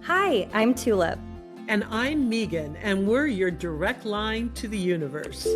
Hi, I'm Tulip. And I'm Megan, and we're your direct line to the universe.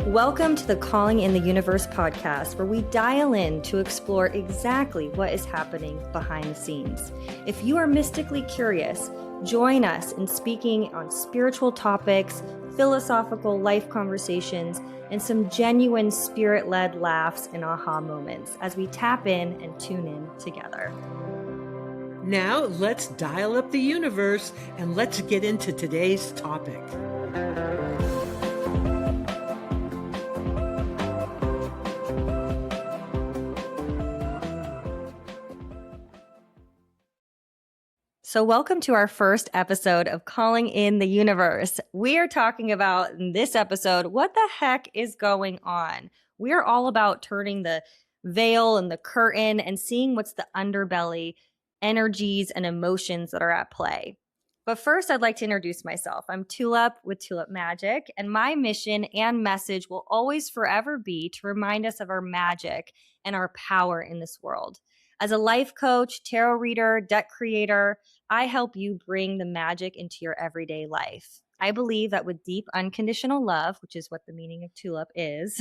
Welcome to the Calling in the Universe podcast, where we dial in to explore exactly what is happening behind the scenes. If you are mystically curious, join us in speaking on spiritual topics, philosophical life conversations, and some genuine spirit-led laughs and aha moments as we tap in and tune in together. Now let's dial up the universe and let's get into today's topic. So welcome to our first episode of Calling in the Universe. We are talking about, in this episode, what the heck is going on? We are all about turning the veil and the curtain and seeing what's the underbelly, energies and emotions that are at play. But first, I'd like to introduce myself. I'm Tulip with Tulip Magic, and my mission and message will always forever be to remind us of our magic and our power in this world. As a life coach, tarot reader, deck creator, I help you bring the magic into your everyday life. I believe that with deep unconditional love, which is what the meaning of tulip is,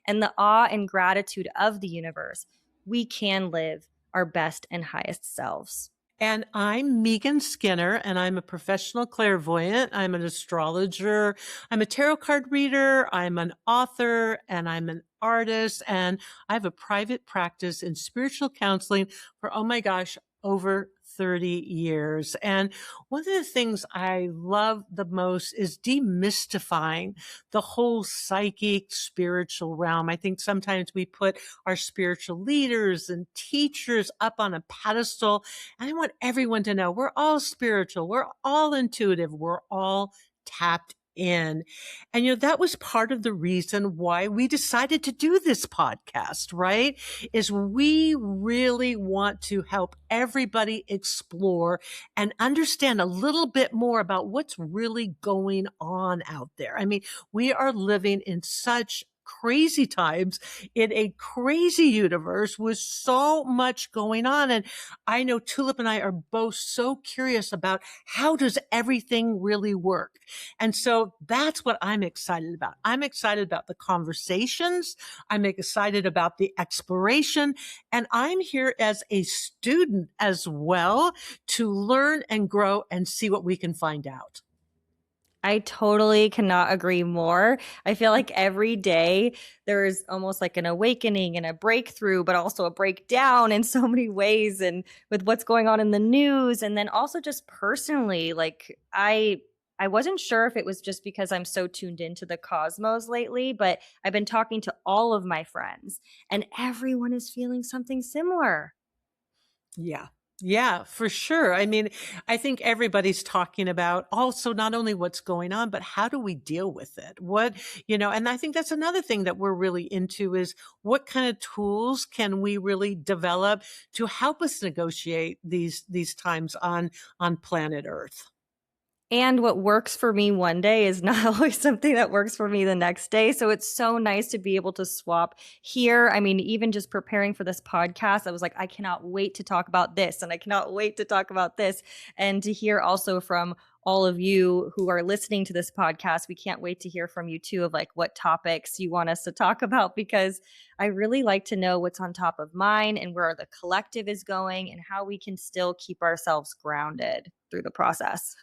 and the awe and gratitude of the universe, we can live our best and highest selves. And I'm Megan Skinner, and I'm a professional clairvoyant. I'm an astrologer. I'm a tarot card reader. I'm an author, and I'm an artist. And I have a private practice in spiritual counseling for, oh my gosh, over 30 years. And one of the things I love the most is demystifying the whole psychic spiritual realm. I think sometimes we put our spiritual leaders and teachers up on a pedestal. And I want everyone to know we're all spiritual. We're all intuitive. We're all tapped in. And, that was part of the reason why we decided to do this podcast, right? Is we really want to help everybody explore and understand a little bit more about what's really going on out there. I mean, we are living in such crazy times in a crazy universe with so much going on. And I know Tulip and I are both so curious about how does everything really work? And so that's what I'm excited about. I'm excited about the conversations. I'm excited about the exploration. And I'm here as a student as well to learn and grow and see what we can find out. I totally cannot agree more. I feel like every day there's almost like an awakening and a breakthrough, but also a breakdown in so many ways, and with what's going on in the news. And then also just personally, like I wasn't sure if it was just because I'm so tuned into the cosmos lately, but I've been talking to all of my friends and everyone is feeling something similar. Yeah. Yeah, for sure. I mean, I think everybody's talking about also not only what's going on, but how do we deal with it? And I think that's another thing that we're really into is what kind of tools can we really develop to help us negotiate these times on planet Earth? And what works for me one day is not always something that works for me the next day. So it's so nice to be able to swap here. I mean, even just preparing for this podcast, I was like, I cannot wait to talk about this. And I cannot wait to talk about this. And to hear also from all of you who are listening to this podcast, we can't wait to hear from you too of like what topics you want us to talk about, because I really like to know what's on top of mine and where the collective is going and how we can still keep ourselves grounded through the process.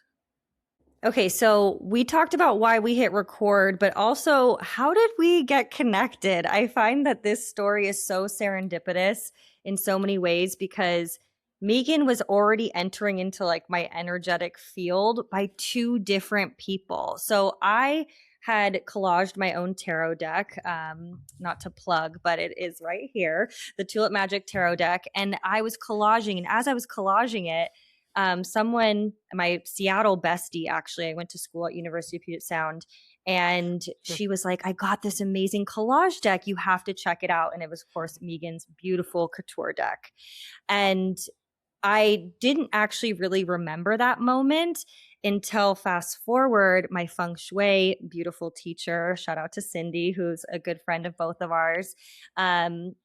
Okay, so we talked about why we hit record, but also how did we get connected? I find that this story is so serendipitous in so many ways because Megan was already entering into like my energetic field by two different people. So I had collaged my own tarot deck, not to plug, but it is right here, the Tulip Magic Tarot deck. And I was collaging, and as I was collaging it, someone, my Seattle bestie, actually, I went to school at University of Puget Sound, and she was like, I got this amazing collage deck. You have to check it out. And it was, of course, Megan's beautiful couture deck. And I didn't actually really remember that moment. until fast forward, my feng shui beautiful teacher, shout out to Cindy, who's a good friend of both of ours.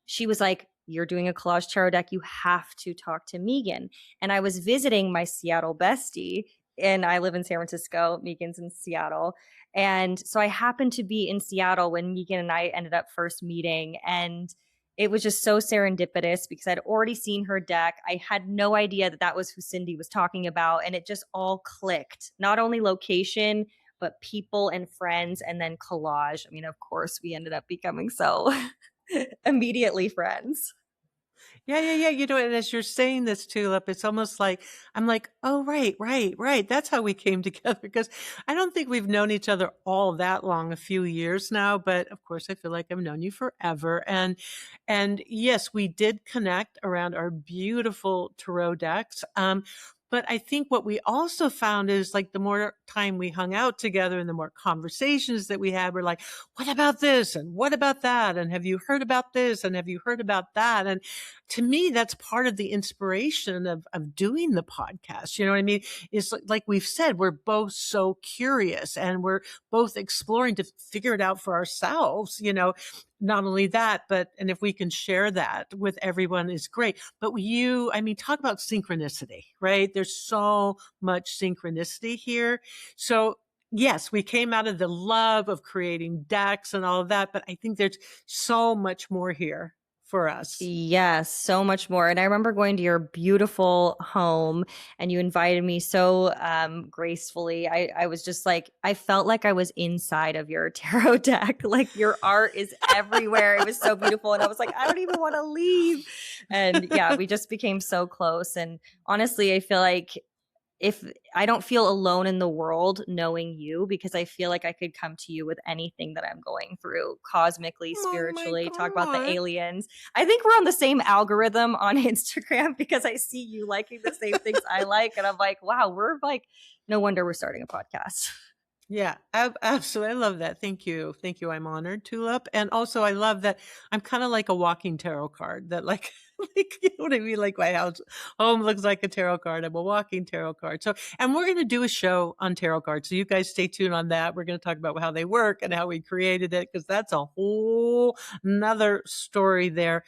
She was like, "You're doing a collage tarot deck. You have to talk to Megan." And I was visiting my Seattle bestie, and I live in San Francisco. Megan's in Seattle. And so I happened to be in Seattle when Megan and I ended up first meeting. And it was just so serendipitous because I'd already seen her deck. I had no idea that that was who Cindy was talking about. And it just all clicked. Not only location, but people and friends, and then collage. I mean, of course, we ended up becoming so immediately friends. Yeah, yeah, yeah. And as you're saying this, Tulip, it's almost like I'm like, oh, right, right, right. That's how we came together. Because I don't think we've known each other all that long, a few years now. But of course, I feel like I've known you forever. And yes, we did connect around our beautiful tarot decks. But I think what we also found is like the more time we hung out together and the more conversations that we had, we're like, what about this? And what about that? And have you heard about this? And have you heard about that? And to me, that's part of the inspiration of doing the podcast. You know what I mean? It's like we've said, we're both so curious and we're both exploring to figure it out for ourselves, not only that, but, and if we can share that with everyone is great. But I mean, talk about synchronicity, right? There's so much synchronicity here. So yes, we came out of the love of creating decks and all of that, but I think there's so much more here for us. Yes, so much more. And I remember going to your beautiful home and you invited me so gracefully. I was just like, I felt like I was inside of your tarot deck. Like your art is everywhere. It was so beautiful. And I was like, I don't even want to leave. And yeah, we just became so close. And honestly, I feel like if I don't feel alone in the world knowing you, because I feel like I could come to you with anything that I'm going through cosmically, Oh my spiritually, talk about the God. aliens. I think we're on the same algorithm on Instagram because I see you liking the same things I like. And I'm like, wow, we're like, no wonder we're starting a podcast. Yeah, absolutely. I love that. Thank you. Thank you. I'm honored, Tulip. And also I love that I'm kind of like a walking tarot card that like, like, you know what I mean? Like my home looks like a tarot card. I'm a walking tarot card. So, and we're going to do a show on tarot cards. So you guys stay tuned on that. We're going to talk about how they work and how we created it, because that's a whole nother story there.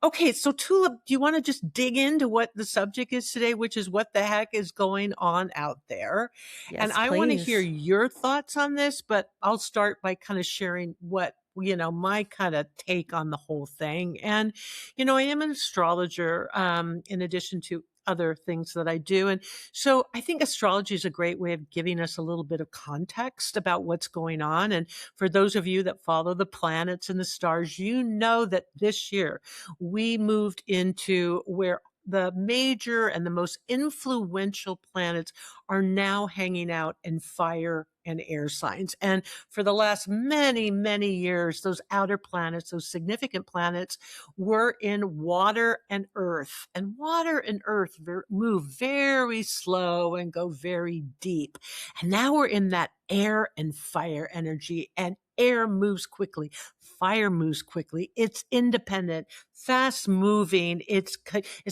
Okay, so Tulip, do you want to just dig into what the subject is today, which is what the heck is going on out there? And Yes, I want to hear please. your thoughts on this, but I'll start by kind of sharing what, my kind of take on the whole thing. And, I am an astrologer, in addition to other things that I do. And so I think astrology is a great way of giving us a little bit of context about what's going on. And for those of you that follow the planets and the stars, you know that this year we moved into where the major and the most influential planets are now hanging out in fire and air signs. And for the last many, many years, those outer planets, those significant planets, were in water and earth. And water and earth move very slow and go very deep. And now we're in that air and fire energy, and air moves quickly. Fire moves quickly. It's independent, fast moving. It's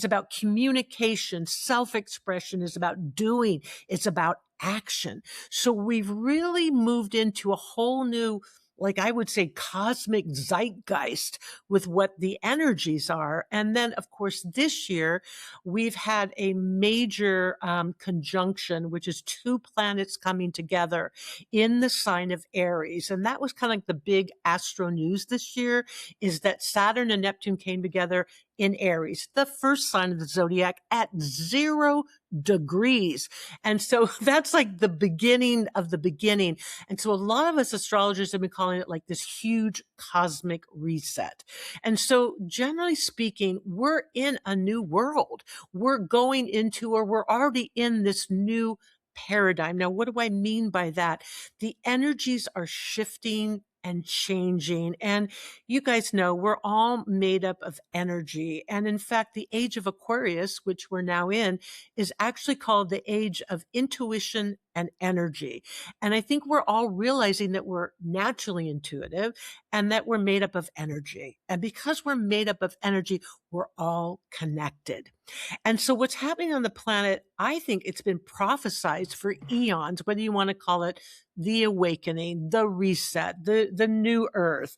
about communication. Self-expression is about doing. It's about action. So we've really moved into a whole new, like I would say, cosmic zeitgeist with what the energies are. And then, of course, this year we've had a major conjunction, which is two planets coming together in the sign of Aries. And that was kind of like the big astro news this year, is that Saturn and Neptune came together in Aries, the first sign of the zodiac, at 0 degrees. And so that's like the beginning of the beginning. And so a lot of us astrologers have been calling it like this huge cosmic reset. And so generally speaking, we're in a new world. We're going into, or we're already in this new paradigm. Now, what do I mean by that? The energies are shifting and changing. And you guys know we're all made up of energy. And in fact, the age of Aquarius, which we're now in, is actually called the age of intuition and energy. And I think we're all realizing that we're naturally intuitive and that we're made up of energy. And because we're made up of energy, we're all connected. And so what's happening on the planet, I think it's been prophesized for eons, whether you want to call it the awakening, the reset, the new earth.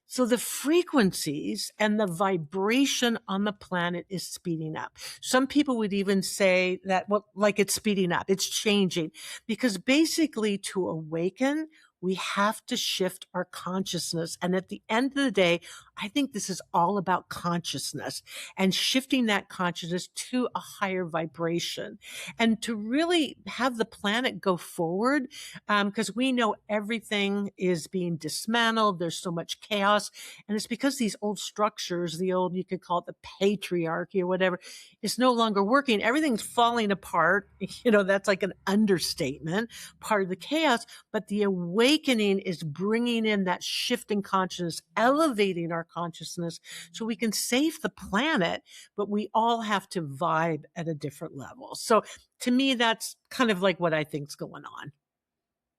So the frequencies and the vibration on the planet is speeding up. Some people would even say that, well, like it's speeding up, it's changing, because basically to awaken, we have to shift our consciousness. And at the end of the day, I think this is all about consciousness and shifting that consciousness to a higher vibration and to really have the planet go forward. Because we know everything is being dismantled. There's so much chaos. And it's because these old structures, the old, you could call it the patriarchy or whatever, is no longer working. Everything's falling apart. That's like an understatement, part of the chaos. But the awakening is bringing in that shift in consciousness, elevating our consciousness so we can save the planet, but we all have to vibe at a different level. So to me, that's kind of like what I think's going on.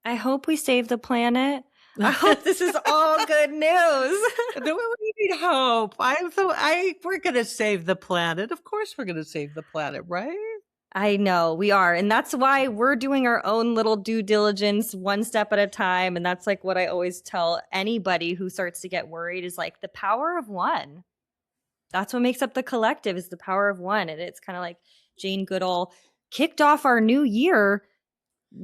I hope we save the planet. I hope this is all good news. We need hope. We're going to save the planet. Of course we're going to save the planet, right? I know we are. And that's why we're doing our own little due diligence one step at a time. And that's like what I always tell anybody who starts to get worried is like the power of one. That's what makes up the collective is the power of one. And it's kind of like Jane Goodall kicked off our new year.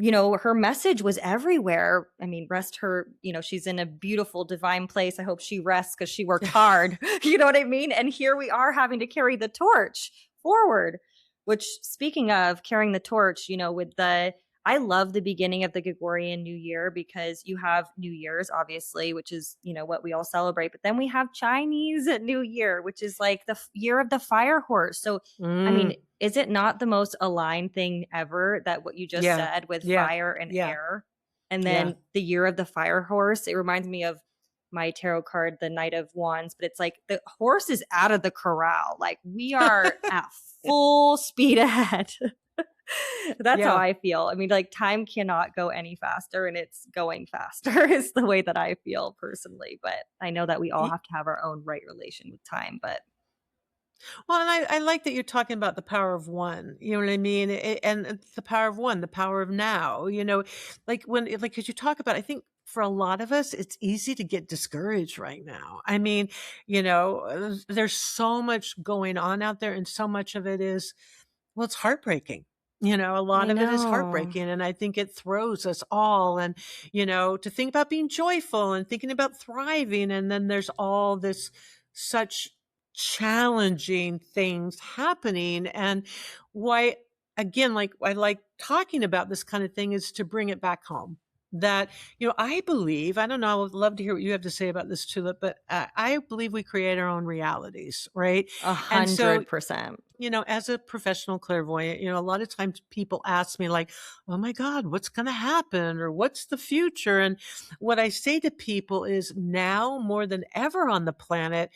Her message was everywhere. I mean, rest her, she's in a beautiful divine place. I hope she rests because she worked hard. You know what I mean? And here we are having to carry the torch forward, which speaking of carrying the torch, I love the beginning of the Gregorian New Year because you have New Year's, obviously, which is, what we all celebrate. But then we have Chinese New Year, which is like the year of the fire horse. So, I mean, is it not the most aligned thing ever that what you just said with fire and air? And then the year of the fire horse, it reminds me of my tarot card, the Knight of Wands, but it's like the horse is out of the corral. Like we are at full speed ahead. That's how I feel. I mean, like time cannot go any faster and it's going faster is the way that I feel personally. But I know that we all have to have our own right relation with time. But well, and I like that you're talking about the power of one, you know what I mean? And it's the power of one, the power of now, because you talk about, I think for a lot of us, it's easy to get discouraged right now. I mean, there's so much going on out there and so much of it is, well, it's heartbreaking. A lot of it is heartbreaking. And I think it throws us all. And, to think about being joyful and thinking about thriving. And then there's all this such challenging things happening. And why, again, like I like talking about this kind of thing is to bring it back home. That, I believe, I don't know, I would love to hear what you have to say about this, Tulip, but I believe we create our own realities, right? 100%. As a professional clairvoyant, a lot of times people ask me like, oh my God, what's going to happen? Or what's the future? And what I say to people is now more than ever on the planet,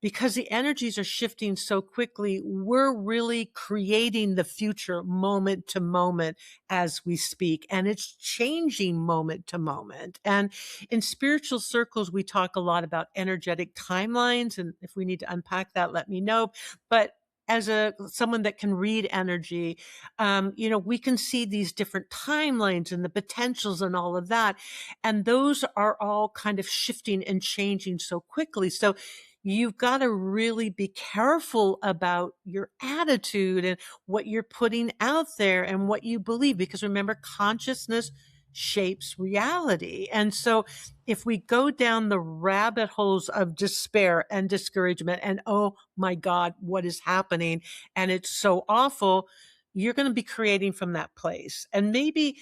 because the energies are shifting so quickly, we're really creating the future moment to moment as we speak. And it's changing moment to moment. And in spiritual circles, we talk a lot about energetic timelines. And if we need to unpack that, let me know. But as someone that can read energy, we can see these different timelines and the potentials and all of that. And those are all kind of shifting and changing so quickly. So you've got to really be careful about your attitude and what you're putting out there and what you believe, because remember, consciousness shapes reality. And so if we go down the rabbit holes of despair and discouragement and, oh my God, what is happening? And it's so awful, you're going to be creating from that place. And maybe,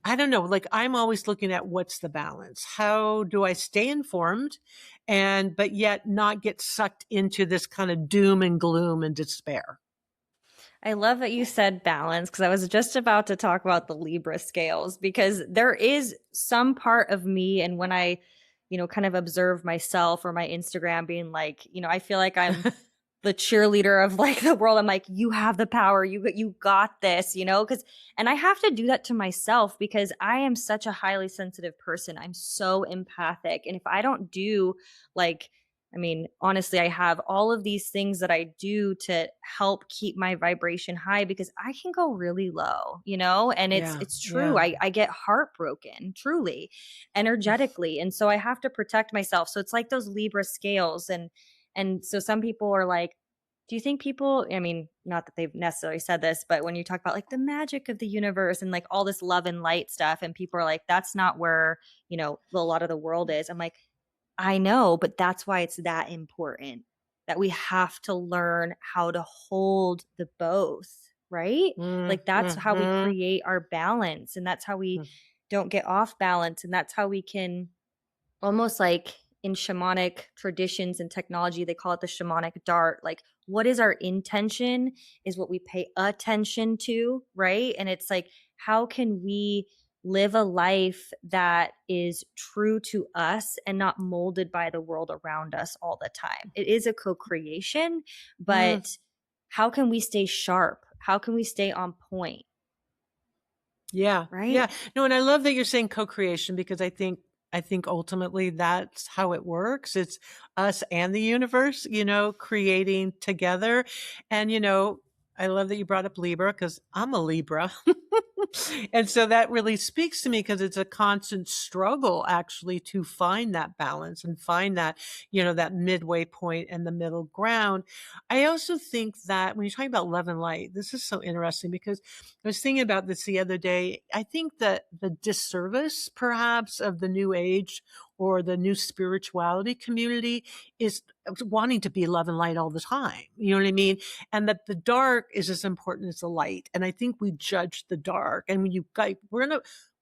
I don't know, like I'm always looking at what's the balance? How do I stay informed but yet not get sucked into this kind of doom and gloom and despair? I love that you said balance because I was just about to talk about the Libra scales because there is some part of me. And when I, kind of observe myself or my Instagram being like, I feel like I'm the cheerleader of like the world. I'm like, you have the power. You got this, cuz and I have to do that to myself because I am such a highly sensitive person. I'm so empathic. And if I don't do like I mean, honestly, I have all of these things that I do to help keep my vibration high because I can go really low, and it's Yeah. it's true. Yeah. I get heartbroken, truly, energetically. And so I have to protect myself. So it's like those Libra scales. And so some people are like, do you think people, I mean, not that they've necessarily said this, but when you talk about like the magic of the universe and like all this love and light stuff, and people are like, that's not where, a lot of the world is. I'm like, I know, but that's why it's that important that we have to learn how to hold the both, right? Mm, Like that's how we mhm, create our balance and that's how we mm, don't get off balance and that's how we can almost like in shamanic traditions and technology they call it the shamanic dart, like what is our intention is what we pay attention to, right? And it's like how can we live a life that is true to us and not molded by the world around us all the time. It is a co-creation, mm. but how can we stay sharp, how can we stay on point, Yeah, right? yeah. No, and I love that you're saying co-creation because I think ultimately that's how it works. It's us and the universe, creating together. And I love that you brought up Libra because I'm a Libra. And so that really speaks to me because it's a constant struggle actually to find that balance and find that, that midway point and the middle ground. I also think that when you're talking about love and light, this is so interesting because I was thinking about this the other day. I think that the disservice perhaps of the new age or the new spirituality community is wanting to be love and light all the time. You know what I mean? And that the dark is as important as the light. And I think we judge the dark. And when you got, we're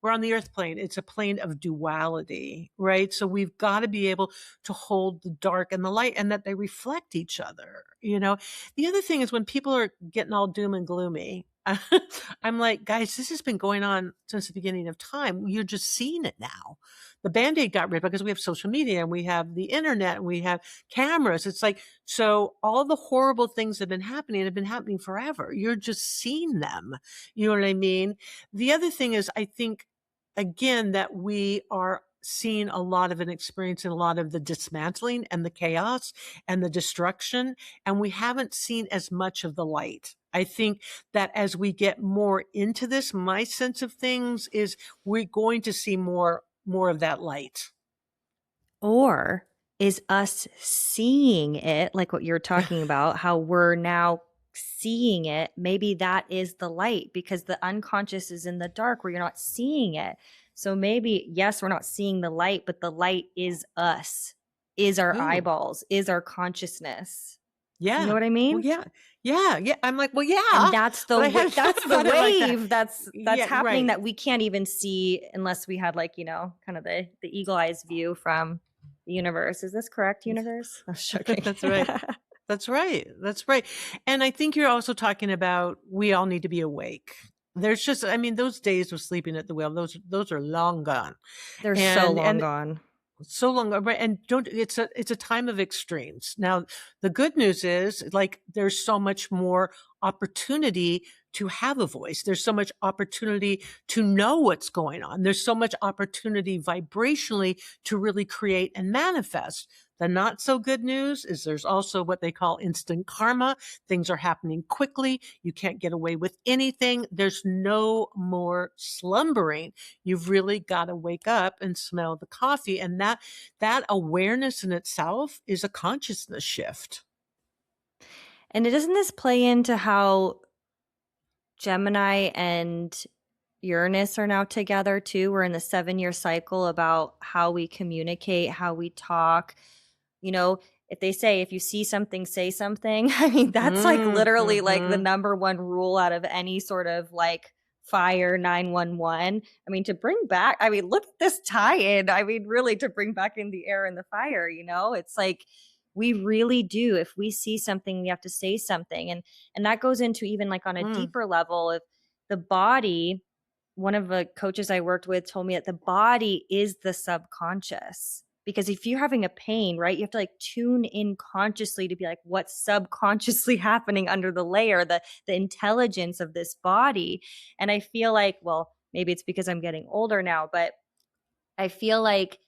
on the earth plane. It's a plane of duality, right? So we've got to be able to hold the dark and the light and that they reflect each other. The other thing is when people are getting all doom and gloomy, I'm like, guys, this has been going on since the beginning of time. You're just seeing it now. The Band-Aid got ripped because we have social media and we have the internet and we have cameras. It's like, so all the horrible things that have been happening forever. You're just seeing them. You know what I mean? The other thing is, I think, again, that we are seeing a lot of and experiencing a lot of the dismantling and the chaos and the destruction. And we haven't seen as much of the light. I think that as we get more into this, my sense of things is we're going to see more of that light. Or is us seeing it, like what you're talking about, how we're now seeing it, maybe that is the light because the unconscious is in the dark where you're not seeing it. So maybe, yes, we're not seeing the light, but the light is us, is our Ooh, eyeballs, is our consciousness. You know yeah. what I Well, mean? yeah. Yeah, yeah. I'm like, "Well, And yeah," that's the but I hadn't that's thought the about it like that. wave that's Yeah, happening right. that we can't even see unless we had like, kind of the eagle eyes view from the universe. Is this correct, universe? I was joking. That's right. That's right. That's right. And I think you're also talking about we all need to be awake. There's just I mean, those days of sleeping at the wheel, those are long gone. They're so long And gone. so long, right? And don't it's a time of extremes. Now, the good news is like there's so much more opportunity to have a voice. There's so much opportunity to know what's going on. There's so much opportunity vibrationally to really create and manifest. The not so good news is there's also what they call instant karma. Things are happening quickly. You can't get away with anything. There's no more slumbering. You've really got to wake up and smell the coffee. And that awareness in itself is a consciousness shift. And it doesn't this play into how Gemini and Uranus are now together too? We're in the 7-year cycle about how we communicate, how we talk. You know, if they say if you see something, say something. I mean, that's like literally like the Mm-hmm. number one rule out of any sort of like fire 911. I mean, to bring back, I mean, look at this tie-in. I mean, really to bring back in the air and the fire, it's like we really do. If we see something, we have to say something. And that goes into even like on a Mm. deeper level of the body. One of the coaches I worked with told me that the body is the subconscious. because if you're having a pain, right, you have to like tune in consciously to be like, what's subconsciously happening under the layer, the intelligence of this body. And I feel like, well, maybe it's because I'm getting older now, but I feel like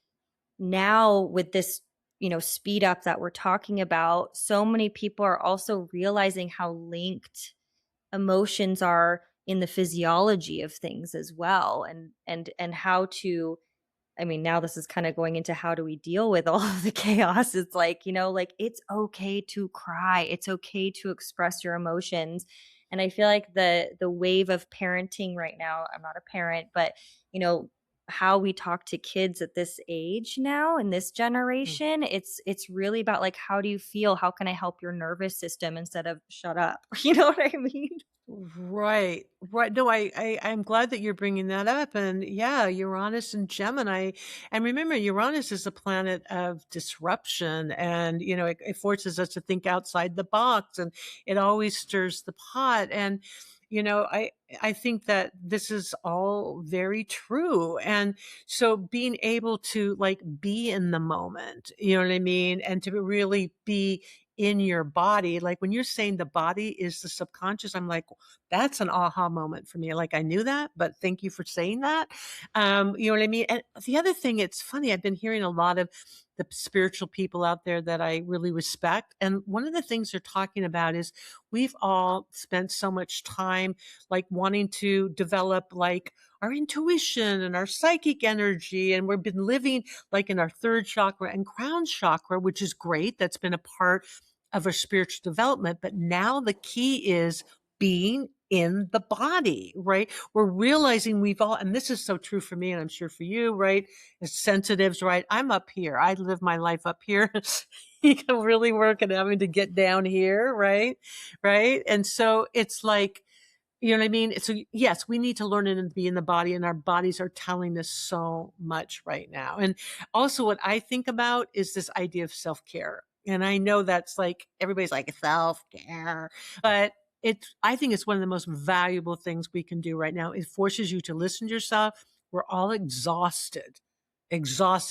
now with this, speed up that we're talking about, so many people are also realizing how linked emotions are in the physiology of things as well, and how to, I mean, now this is kind of going into how do we deal with all of the chaos. It's like, like it's okay to cry. It's okay to express your emotions. And I feel like the wave of parenting right now, I'm not a parent, but you know, how we talk to kids at this age now in this generation, it's really about like how do you feel? How can I help your nervous system instead of shut up? You know what I mean? Right, right. No, I'm glad that you're bringing that up. And yeah, Uranus and Gemini. And remember, Uranus is a planet of disruption, and it forces us to think outside the box, and it always stirs the pot. And you know, I I think that this is all very true. And so being able to like be in the moment, you know what I mean, and to really be in your body. Like when you're saying the body is the subconscious, I'm like, that's an aha moment for me. Like I knew that, but thank you for saying that. You know what I mean? And the other thing, it's funny, I've been hearing a lot of the spiritual people out there that I really respect. And one of the things they're talking about is we've all spent so much time like wanting to develop like our intuition and our psychic energy. And we've been living like in our third chakra and crown chakra, which is great. That's been a part of our spiritual development. But now the key is being in the body, right? We're realizing we've all, and this is so true for me, and I'm sure for you, right? As sensitives, right? I'm up here. I live my life up here. You can really work at having to get down here, right? Right. And so it's like, you know what I mean? So yes, we need to learn it and be in the body, and our bodies are telling us so much right now. And also what I think about is this idea of self-care. And I know that's like everybody's like self-care, but I think it's one of the most valuable things we can do right now. It forces you to listen to yourself. We're all exhausted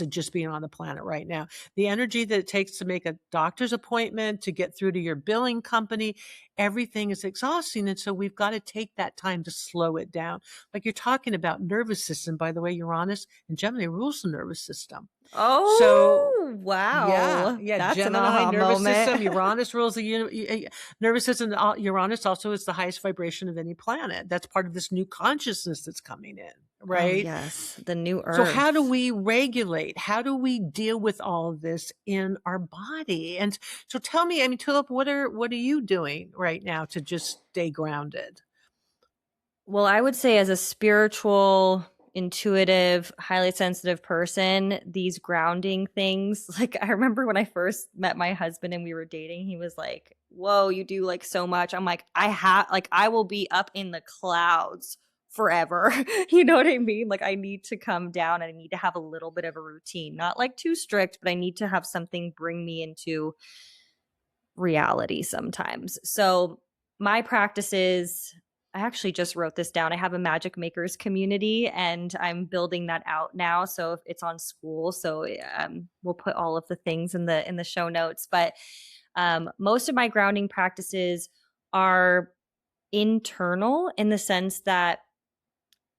just being on the planet right now. The energy that it takes to make a doctor's appointment, to get through to your billing company, everything is exhausting. And so we've got to take that time to slow it down. Like you're talking about nervous system, by the way, Uranus and Gemini rules the nervous system. So Oh, yeah, wow. yeah, That's an Gemini aha nervous moment. system, Uranus rules the nervous system. Uranus also is the highest vibration of any planet. That's part of this new consciousness that's coming in, Oh, right? yes, the new So how do earth. we regulate? How do we deal with all of this in our body? And so tell me, I mean, Tulip, what are you doing right now to just stay grounded? Well, I would say as a spiritual, intuitive, highly sensitive person, these grounding things, like I remember when I first met my husband and we were dating, he was like, "Whoa, you do like so much." I'm like, I will be up in the clouds forever." You know what I mean? Like I need to come down and I need to have a little bit of a routine. Not like too strict, but I need to have something bring me into reality sometimes. So my practices, I actually just wrote this down. I have a magic makers community and I'm building that out now. So if it's on school. So we'll put all of the things in the show notes. But most of my grounding practices are internal in the sense that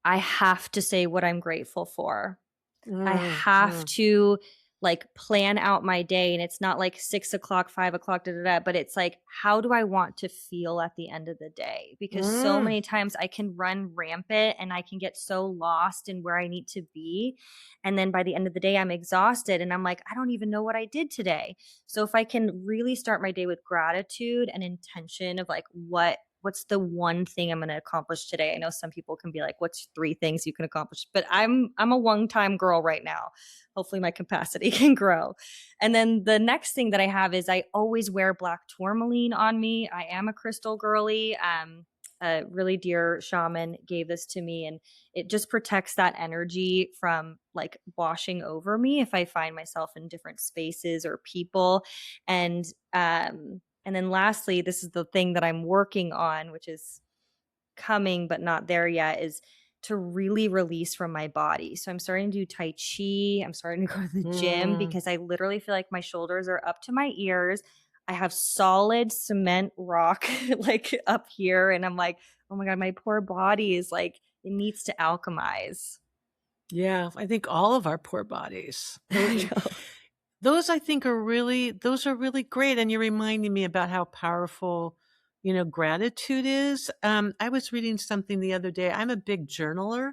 I have to say what I'm grateful for. I Mm, have mm, to like plan out my day, and it's not like 6 o'clock, 5 o'clock, da, da, da, but it's like, how do I want to feel at the end of the day? Because so mm. many times I can run rampant and I can get so lost in where I need to be. And then by the end of the day, I'm exhausted and I'm like, I don't even know what I did today. So if I can really start my day with gratitude and intention of like, what's the one thing I'm going to accomplish today? I know some people can be like, what's three things you can accomplish? But I'm a one-time girl right now. Hopefully my capacity can grow. And then the next thing that I have is I always wear black tourmaline on me. I am a crystal girly. A really dear shaman gave this to me and it just protects that energy from like washing over me if I find myself in different spaces or people. And and then lastly, this is the thing that I'm working on, which is coming but not there yet, is to really release from my body. So I'm starting to do Tai Chi. I'm starting to go to the gym Mm. because I literally feel like my shoulders are up to my ears. I have solid cement rock like up here. And I'm like, oh my God, my poor body is like, it needs to alchemize. Yeah, I think all of our poor bodies. I know. Those I think those are really great. And you're reminding me about how powerful, gratitude is. I was reading something the other day. I'm a big journaler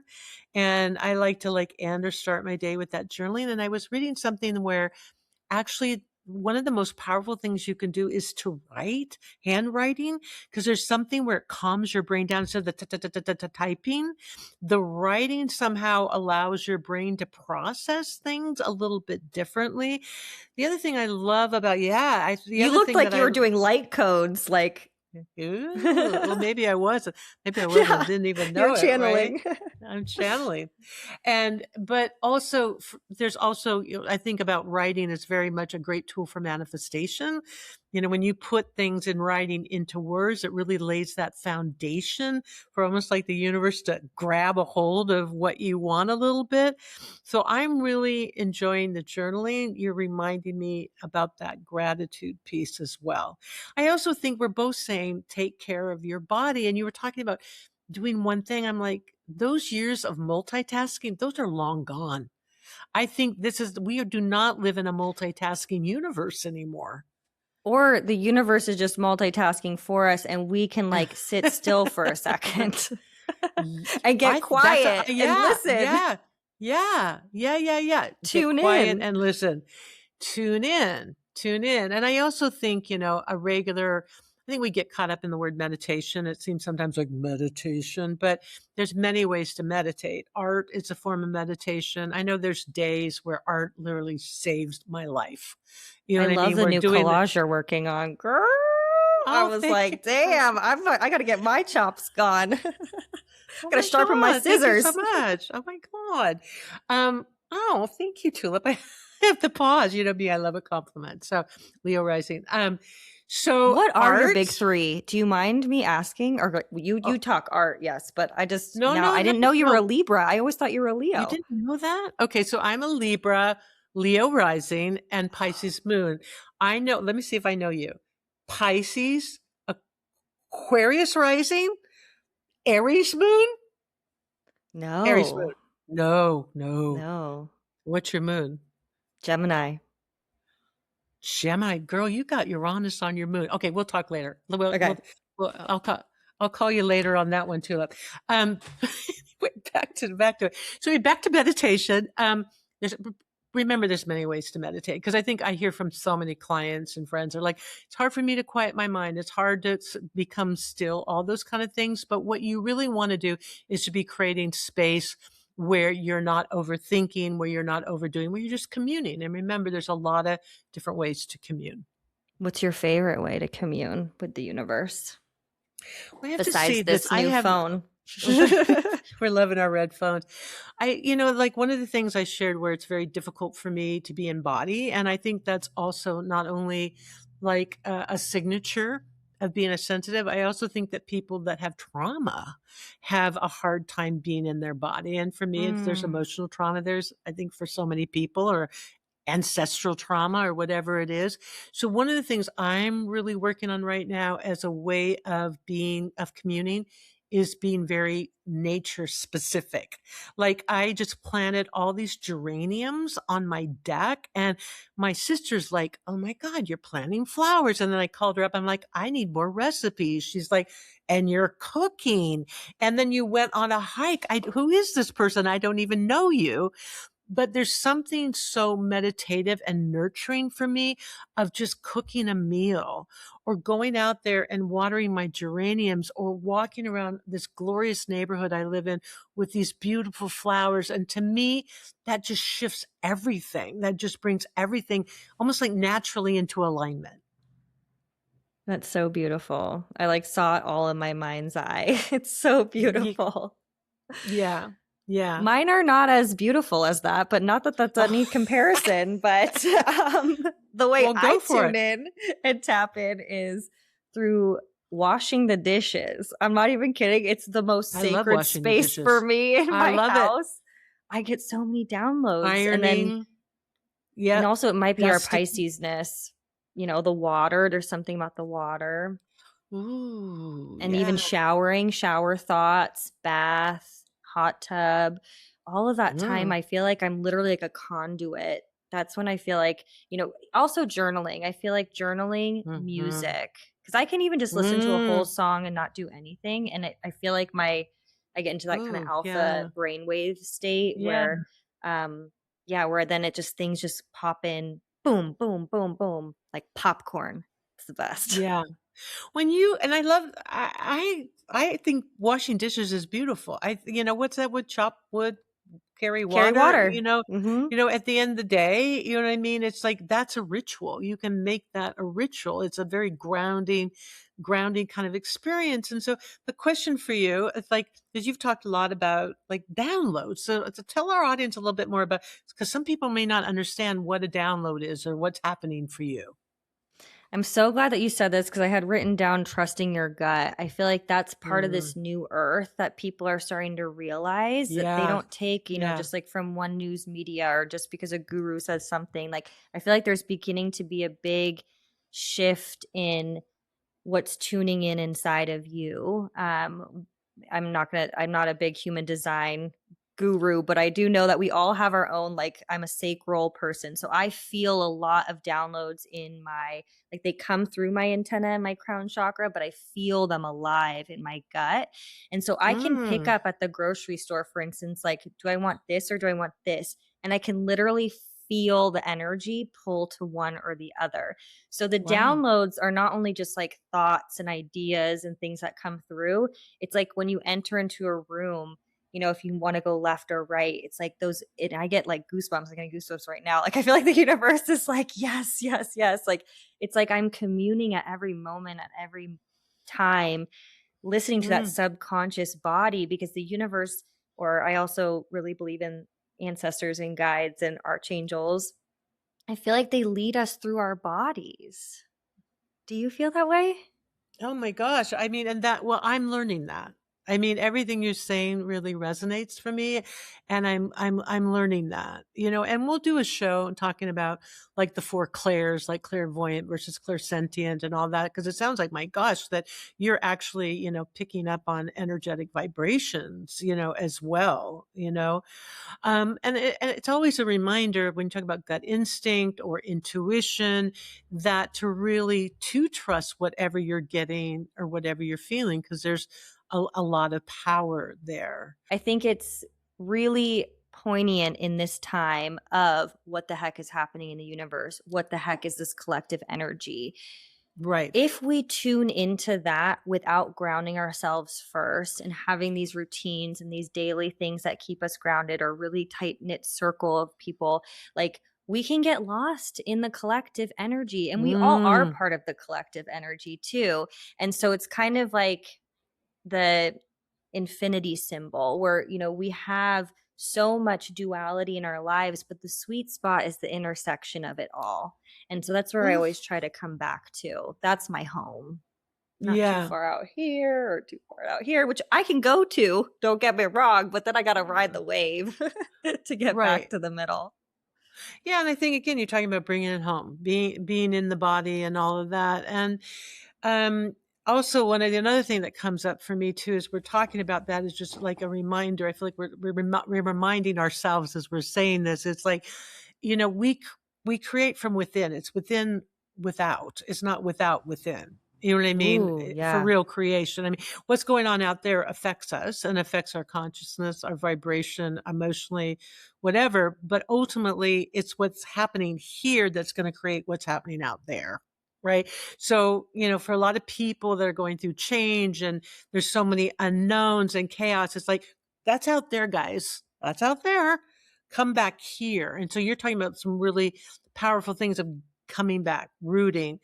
and I like to end or start my day with that journaling. And I was reading something where actually one of the most powerful things you can do is to write, handwriting, because there's something where it calms your brain down. So the typing, the writing somehow allows your brain to process things a little bit differently. The other thing I love about, the You other looked thing like that you were doing light codes, like, ooh, well, maybe I wasn't. Maybe I was and yeah, didn't even you're know it, right? channeling. I'm channeling. But also there's also, I think about writing as very much a great tool for manifestation. When you put things in writing into words, it really lays that foundation for almost like the universe to grab a hold of what you want a little bit. So I'm really enjoying the journaling. You're reminding me about that gratitude piece as well. I also think we're both saying take care of your body. And you were talking about doing one thing. I'm like, those years of multitasking, those are long gone. I think we do not live in a multitasking universe anymore. Or the universe is just multitasking for us and we can like sit still for a second and get quiet and Yeah, listen. yeah. Get Tune quiet in. and listen. Tune in. And I also think, I think we get caught up in the word meditation. It seems sometimes like meditation, but there's many ways to meditate. Art is a form of meditation. I know there's days where art literally saves my life. You know I what I love mean? the We're new doing the, collage you're working on. Girl, I oh, was thank you. like, damn, I got to get my chops gone. Oh Got to my sharpen my God. Thank you so scissors. much. Oh my God. Oh, thank you, Tulip. I have to pause. You know me, I love a compliment. So Leo rising. So What are your big art. three? Do you mind me asking? Or you Oh, talk art, yes, but I just no, now no, I no, didn't know you were a no. Libra. I always thought you were a You Leo. didn't know that? Okay. So I'm a Libra, Leo rising, and Pisces moon. I know, let me see if I know you. Pisces, Aquarius rising, Aries moon, Aries moon. No. No, no. No. What's your moon? Gemini. Gemini, girl, you got Uranus on your moon. Okay, we'll talk later. Okay. I'll call you later on that one, Tulip. Um, back to it. So back to meditation. There's remember there's many ways to meditate because I think I hear from so many clients and friends are like, it's hard for me to quiet my mind. It's hard to become still, all those kind of things. But what you really want to do is to be creating space where you're not overthinking, where you're not overdoing, where you're just communing. And remember, there's a lot of different ways to commune. What's your favorite way to commune with the universe I have to besides say this. this I new have, phone? we're loving our red phones. Like one of the things I shared where it's very difficult for me to be in body. And I think that's also not only like a signature of being a sensitive. I also think that people that have trauma have a hard time being in their body. And for me, there's Mm. emotional trauma. I think for so many people or ancestral trauma or whatever it is. So one of the things I'm really working on right now as a way of communing is being very nature specific. Like I just planted all these geraniums on my deck and my sister's like, oh my God, you're planting flowers. And then I called her up. I'm like, I need more recipes. She's like, and you're cooking. And then you went on a hike. Who is this person? I don't even know you. But there's something so meditative and nurturing for me of just cooking a meal or going out there and watering my geraniums or walking around this glorious neighborhood I live in with these beautiful flowers. And to me, that just shifts everything. That just brings everything almost like naturally into alignment. That's so beautiful. I like saw it all in my mind's eye. It's so beautiful. Yeah. Yeah. Mine are not as beautiful as that, but not that that's any comparison. But the way Well, I go for tune it. in and tap in is through washing the dishes. I'm not even kidding. It's the most I love sacred washing the space for dishes. me in I my love it. house. I get so many downloads. Ironing. And Yep. also it might be our Dusting. Pisces-ness, the water. There's something about the water. Ooh, And even yeah. showering, shower thoughts, bath, hot tub, all of that time, Mm. I feel like I'm literally like a conduit. That's when I feel like, also journaling. I feel like journaling, Mhm. music, because I can even just listen to a whole Mm. song and not do anything. And I feel like I get into that kind of Ooh, alpha yeah. brainwave state Yeah. um, where then things just pop in, boom, boom, boom, boom, like popcorn. It's the best. Yeah. When you and I love I think washing dishes is beautiful. What's that wood? Chop wood, carry Carry water, water. Mm-hmm. at the end of the day, you know what I mean? It's like that's a ritual. You can make that a ritual. It's a very grounding kind of experience. And so the question for you is like, because you've talked a lot about like downloads. So to tell our audience a little bit more about, because some people may not understand what a download is or what's happening for you. I'm so glad that you said this because I had written down trusting your gut. I feel like that's part of Mm, this new earth that people are starting to realize that they yeah. don't take, Yeah. just like from one news media or just because a guru says something. Like, I feel like there's beginning to be a big shift in what's tuning in inside of you. I'm not a big human design guru, but I do know that we all have our own, like, I'm a sacral person. So I feel a lot of downloads in like they come through my antenna and my crown chakra, but I feel them alive in my gut. And so I can pick Mm, up at the grocery store, for instance, like, do I want this or do I want this? And I can literally feel the energy pull to one or the other. So the wow. downloads are not only just like thoughts and ideas and things that come through. It's like when you enter into a room, if you want to go left or right, it's like I get like goosebumps. I get goosebumps right now. Like I feel like the universe is like, yes, yes, yes. Like it's like I'm communing at every moment, at every time, listening to that Mm. subconscious body because the universe, or I also really believe in ancestors and guides and archangels. I feel like they lead us through our bodies. Do you feel that way? Oh my gosh. I mean, and that, well, I'm learning that. I mean, everything you're saying really resonates for me. And I'm learning that, and we'll do a show talking about like the four clairs, like clairvoyant versus clairsentient and all that. Cause it sounds like, my gosh, that you're actually, picking up on energetic vibrations, as well, and it's always a reminder when you talk about gut instinct or intuition that to trust whatever you're getting or whatever you're feeling, because there's a lot of power there. I think it's really poignant in this time of what the heck is happening in the universe? What the heck is this collective energy? Right. If we tune into that without grounding ourselves first and having these routines and these daily things that keep us grounded or really tight knit circle of people, like we can get lost in the collective energy. And we all are Mm, part of the collective energy too. And so it's kind of like the infinity symbol where we have so much duality in our lives, but the sweet spot is the intersection of it all. And so that's where I mm, always try to come back to. That's my home. Not too yeah. far out here or too far out here, which I can go to, don't get me wrong, but then I got to ride the wave to get back Right. to the middle. Yeah, and I think again, you're talking about bringing it home, being in the body and all of that, and um, also another thing that comes up for me too is we're talking about that is just like a reminder. I feel like we're reminding ourselves as we're saying this. It's like, we create from within. It's within without. It's not without within. You know what I mean? Ooh, For yeah. real creation. I mean, what's going on out there affects us and affects our consciousness, our vibration, emotionally, whatever. But ultimately, it's what's happening here that's going to create what's happening out there. Right. So, for a lot of people that are going through change and there's so many unknowns and chaos, it's like, that's out there, guys. That's out there. Come back here. And so you're talking about some really powerful things of coming back, rooting,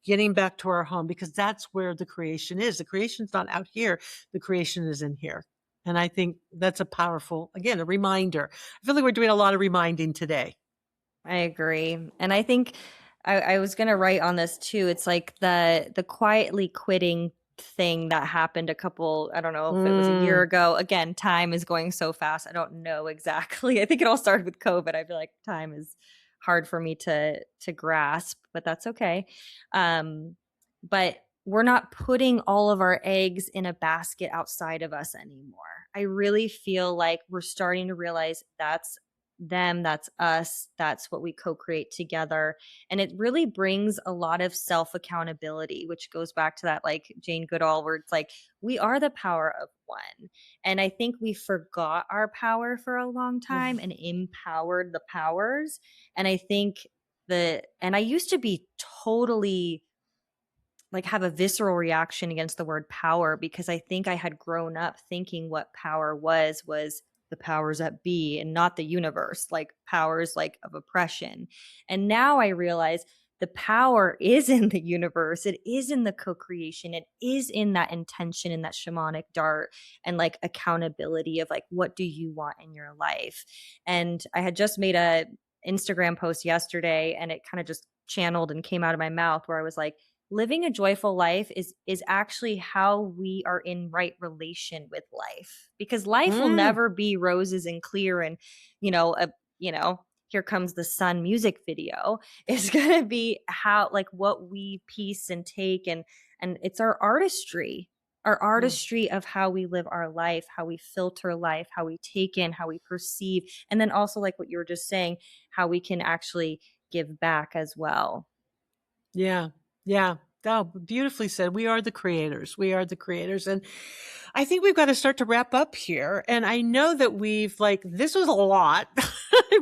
getting back to our home, because that's where the creation is. The creation's not out here. The creation is in here. And I think that's a powerful, again, a reminder. I feel like we're doing a lot of reminding today. I agree. And I think I was gonna write on this too. It's like the quietly quitting thing that happened I don't know if it was a year Mm, ago. Again, time is going so fast. I don't know exactly. I think it all started with COVID. I feel like time is hard for me to grasp, but that's okay. Um, but we're not putting all of our eggs in a basket outside of us anymore. I really feel like we're starting to realize that's them, that's us, that's what we co-create together. And it really brings a lot of self accountability, which goes back to that like Jane Goodall, where it's like, we are the power of one. And I think we forgot our power for a long time and empowered the powers. And I think and I used to be totally like have a visceral reaction against the word power because I think I had grown up thinking what power was the powers that be and not the universe, like powers like of oppression. And now I realize the power is in the universe. It is in the co-creation. It is in that intention and that shamanic dart and like accountability of like what do you want in your life. And I had just made a Instagram post yesterday and it kind of just channeled and came out of my mouth where I was like, living a joyful life is actually how we are in right relation with life, because life will mm, never be roses and clear and you know a you know here comes the sun music video. It's going to be how like what we piece and take, and it's our mm. artistry of how we live our life, how we filter life, how we take in, how we perceive, and then also like what you were just saying, how we can actually give back as well. Yeah. Yeah. Oh, beautifully said. We are the creators. We are the creators. And I think we've got to start to wrap up here. And I know that we've like, this was a lot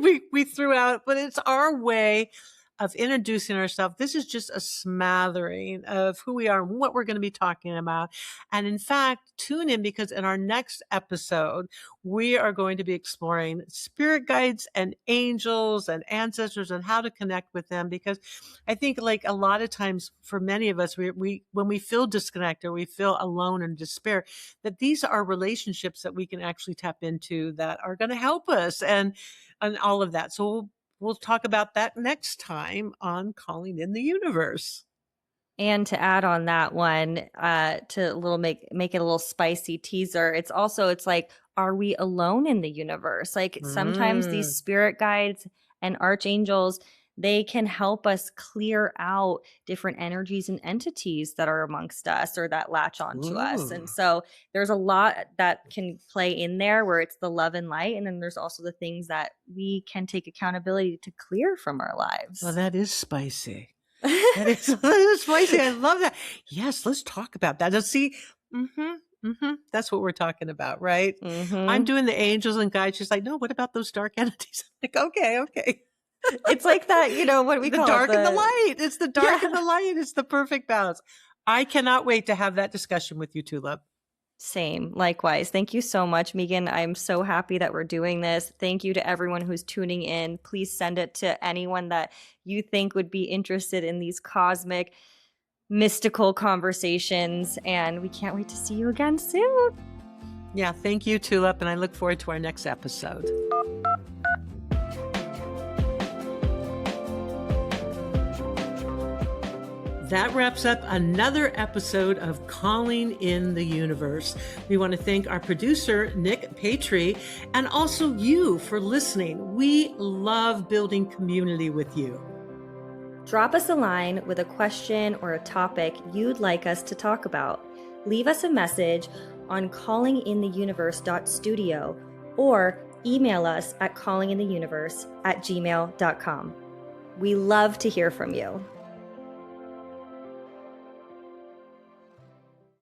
we threw out, but it's our way of introducing ourselves. This is just a smattering of who we are and what we're going to be talking about. And in fact, tune in because in our next episode, we are going to be exploring spirit guides and angels and ancestors and how to connect with them. Because I think like a lot of times for many of us, we when we feel disconnected, we feel alone and despair, that these are relationships that we can actually tap into that are going to help us and all of that. So we'll talk about that next time on Calling in the Universe. And to add on that one, to a little make it a little spicy teaser, it's like, are we alone in the universe? Like sometimes these Mm. spirit guides and archangels, they can help us clear out different energies and entities that are amongst us or that latch on to us. Ooh. And so there's a lot that can play in there where it's the love and light. And then there's also the things that we can take accountability to clear from our Well, lives. that is spicy. That is, that is spicy. I love that. Yes, let's talk about that. Let's see. That's what we're talking about, right? I'm hmm doing the angels and guides. She's like, no, what about those dark entities? I'm like, okay, okay. It's like that, what do we The call it? dark and the light. It's the dark and Yeah. the light. It's the perfect balance. I cannot wait to have that discussion with you, Tulip. Same. Likewise. Thank you so much, Megan. I'm so happy that we're doing this. Thank you to everyone who's tuning in. Please send it to anyone that you think would be interested in these cosmic, mystical conversations. And we can't wait to see you again soon. Yeah, thank you, Tulip, and I look forward to our next episode. That wraps up another episode of Calling in the Universe. We want to thank our producer, Nick Patry, and also you for listening. We love building community with you. Drop us a line with a question or a topic you'd like us to talk about. Leave us a message on callingintheuniverse.studio or email us at callingintheuniverse@gmail.com. We love to hear from you.